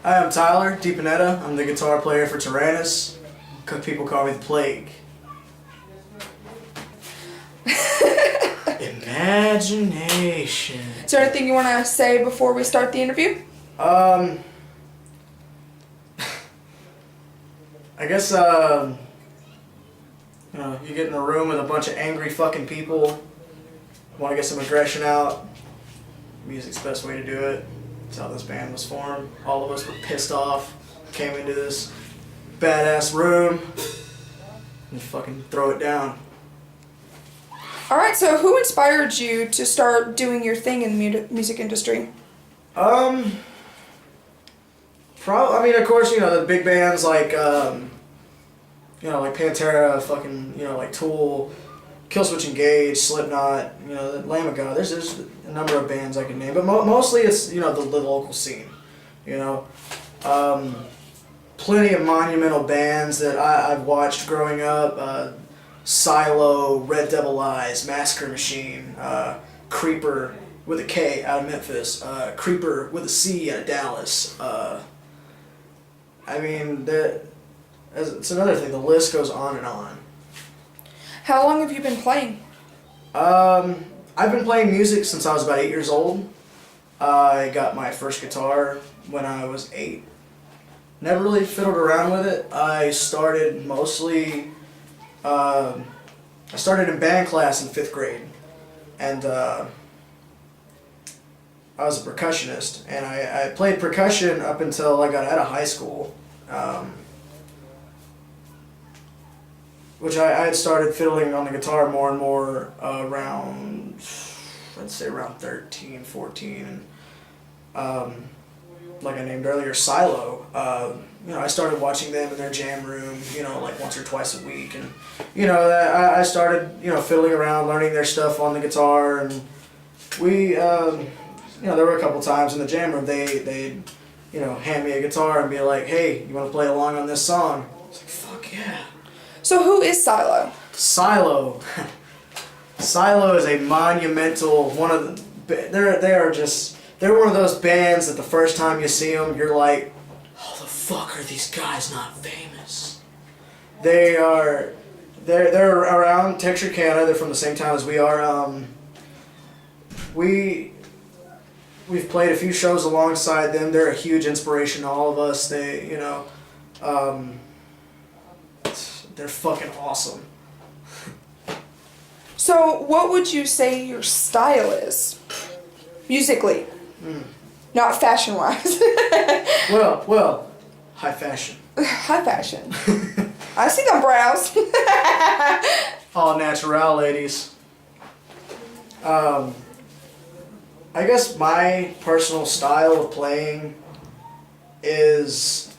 Hi, I'm Tyler DiPinetta. I'm the guitar player for Taranis. People call me the Plague. Imagination. Is there anything you want to say before we start the interview? I guess, you get in a room with a bunch of angry fucking people, want to get some aggression out. Music's the best way to do it. That's how this band was formed. All of us were pissed off, came into this badass room, and fucking throw it down. Alright, so who inspired you to start doing your thing in the music industry? Of course, the big bands like, like Pantera, fucking, like Tool, Killswitch Engage, Slipknot, the Lamb of God. There's a number of bands I can name, but mostly it's, the local scene, Plenty of monumental bands that I've watched growing up, Silo, Red Devil Eyes, Massacre Machine, Creeper with a K out of Memphis, Creeper with a C out of Dallas. It's another thing. The list goes on and on. How long have you been playing? I've been playing music since I was about 8 years old. I got my first guitar when I was 8. Never really fiddled around with it. I started in band class in 5th grade, and I was a percussionist, and I played percussion up until I got out of high school, which I had started fiddling on the guitar more and more around, let's say around 13, 14, and like I named earlier, Silo. I started watching them in their jam room, like once or twice a week, and I started, fiddling around, learning their stuff on the guitar, and we, there were a couple times in the jam room they'd hand me a guitar and be like, "Hey, you want to play along on this song?" I was like, "Fuck yeah!" So who is Silo? Silo is a monumental they're one of those bands that the first time you see them, you're like, how the fuck are these guys not famous? They're around Texarkana. They're from the same town as we are. We've played a few shows alongside them. They're a huge inspiration to all of us. They're fucking awesome. So what would you say your style is? Musically. Not fashion-wise. Well, high fashion. High fashion. I see them brows. All natural, ladies. I guess my personal style of playing is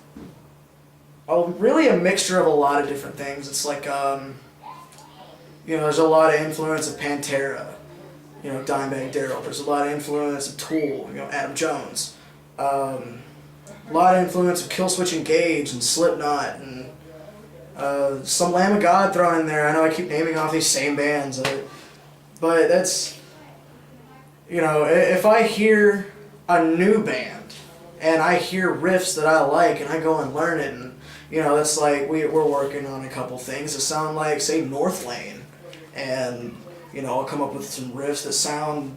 really a mixture of a lot of different things. It's like, there's a lot of influence of Pantera, Dimebag Darrell. There's a lot of influence of Tool, Adam Jones. A lot of influence of Killswitch Engage and Slipknot, and some Lamb of God thrown in there. I know I keep naming off these same bands, but that's, if I hear a new band and I hear riffs that I like and I go and learn it, and that's like we're working on a couple things that sound like, say, North Lane, and I'll come up with some riffs that sound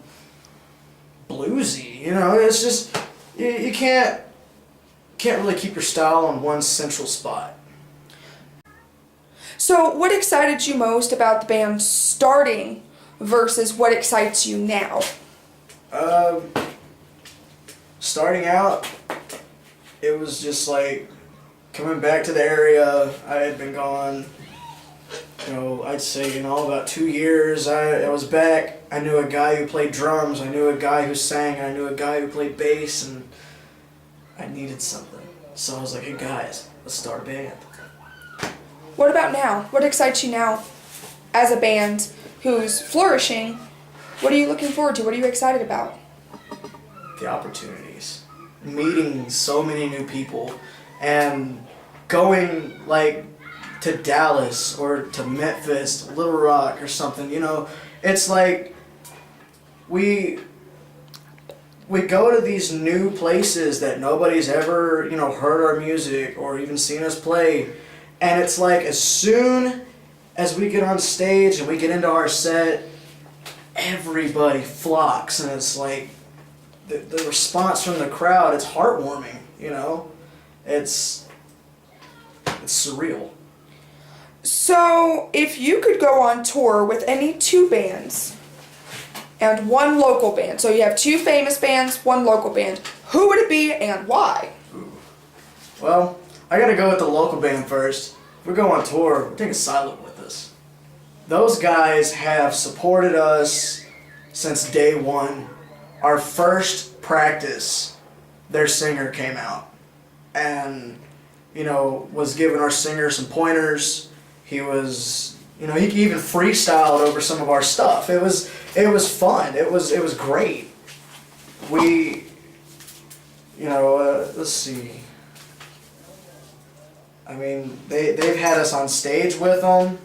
bluesy. It's just you can't really keep your style on one central spot. So what excited you most about the band starting versus what excites you now? Starting out, it was just like coming back to the area. I had been gone, I'd say, about 2 years. I was back. I knew a guy who played drums. I knew a guy who sang. I knew a guy who played bass, and I needed something. So I was like, "Hey guys, let's start a band." What about now? What excites you now as a band who's flourishing? What are you looking forward to? What are you excited about? The opportunities. Meeting so many new people and going to Dallas or to Memphis, Little Rock or something. It's like we we go to these new places that nobody's ever, heard our music or even seen us play. And it's like as soon as we get on stage and we get into our set, everybody flocks. And it's like the response from the crowd, it's heartwarming, It's surreal. So, if you could go on tour with any two bands and one local band, so you have two famous bands, one local band, who would it be and why? Ooh. Well, I gotta go with the local band first. If we go on tour, we're taking Silo with us. Those guys have supported us since day one. Our first practice, their singer came out and, was giving our singer some pointers. He was, he even freestyled over some of our stuff. It was fun. It was great. We, let's see. I mean, they've had us on stage with them.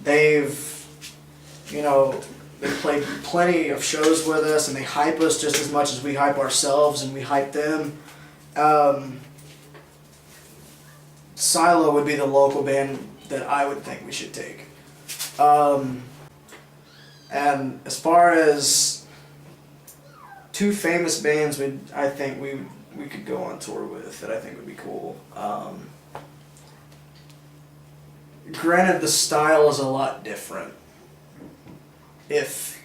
They've played plenty of shows with us, and they hype us just as much as we hype ourselves, and we hype them. Silo would be the local band that I would think we should take. And as far as two famous bands I think we could go on tour with that I think would be cool. Granted, the style is a lot different. If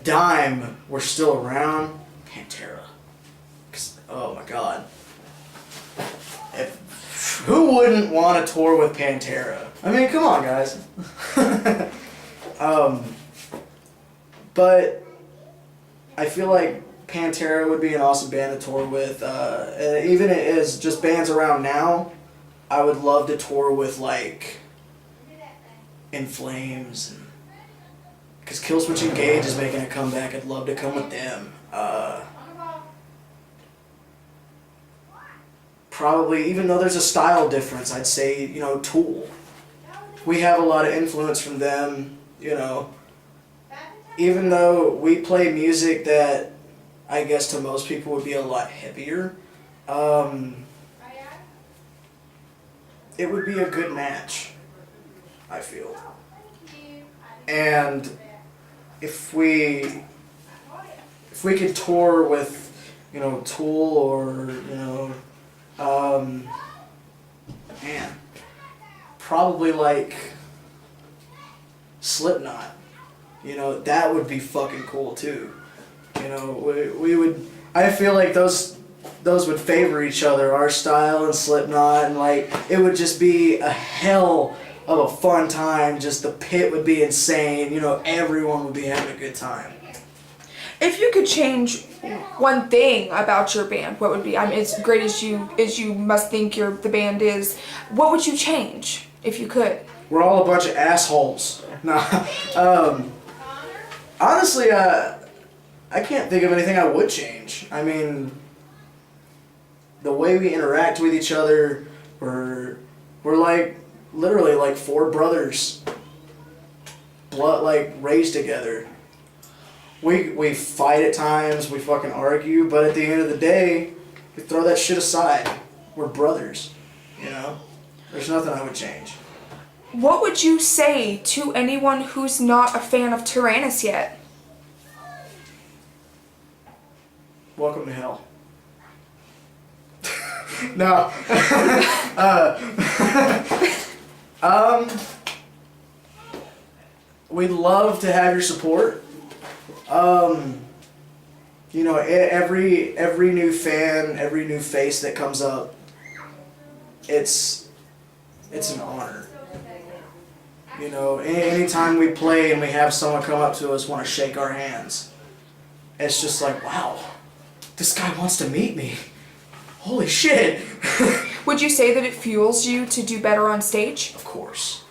Dime were still around, Pantera. 'Cause, oh my God. Who wouldn't want to tour with Pantera? I mean, come on, guys. But I feel like Pantera would be an awesome band to tour with. And even as just bands around now, I would love to tour with like In Flames, because Killswitch Engage is making a comeback. I'd love to come with them. Probably, even though there's a style difference, I'd say, Tool. We have a lot of influence from them, Even though we play music that I guess to most people would be a lot heavier, it would be a good match, I feel. And if we could tour with, Tool or, man, probably like Slipknot. That would be fucking cool too. We would. I feel like those would favor each other, our style and Slipknot, and like it would just be a hell of a fun time. Just the pit would be insane. Everyone would be having a good time. If you could change one thing about your band, what would be? I mean, as great as you must think the band is, what would you change if you could? We're all a bunch of assholes. Nah. Honestly, I can't think of anything I would change. I mean, the way we interact with each other, we're like literally like four brothers, like raised together. We fight at times, we fucking argue, but at the end of the day, we throw that shit aside. We're brothers, There's nothing I would change. What would you say to anyone who's not a fan of Taranis yet? Welcome to hell. No. We'd love to have your support. Every new fan, every new face that comes up, it's an honor. Anytime we play and we have someone come up to us, want to shake our hands, it's just like, wow, this guy wants to meet me. Holy shit. Would you say that it fuels you to do better on stage? Of course.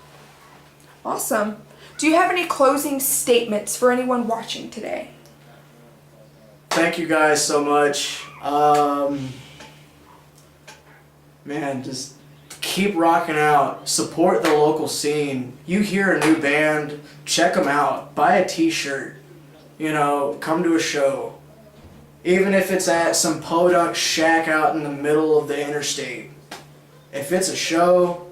Awesome. Do you have any closing statements for anyone watching today? Thank you guys so much. Man, just keep rocking out. Support the local scene. You hear a new band, check them out. Buy a t-shirt. come to a show. Even if it's at some podunk shack out in the middle of the interstate. If it's a show,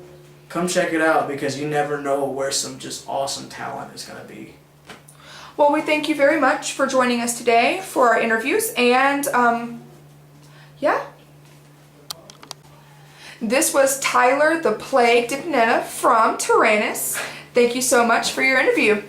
come check it out because you never know where some just awesome talent is going to be. Well, we thank you very much for joining us today for our interviews, and yeah. This was Tyler the Plague Dipnetta from Taranis. Thank you so much for your interview.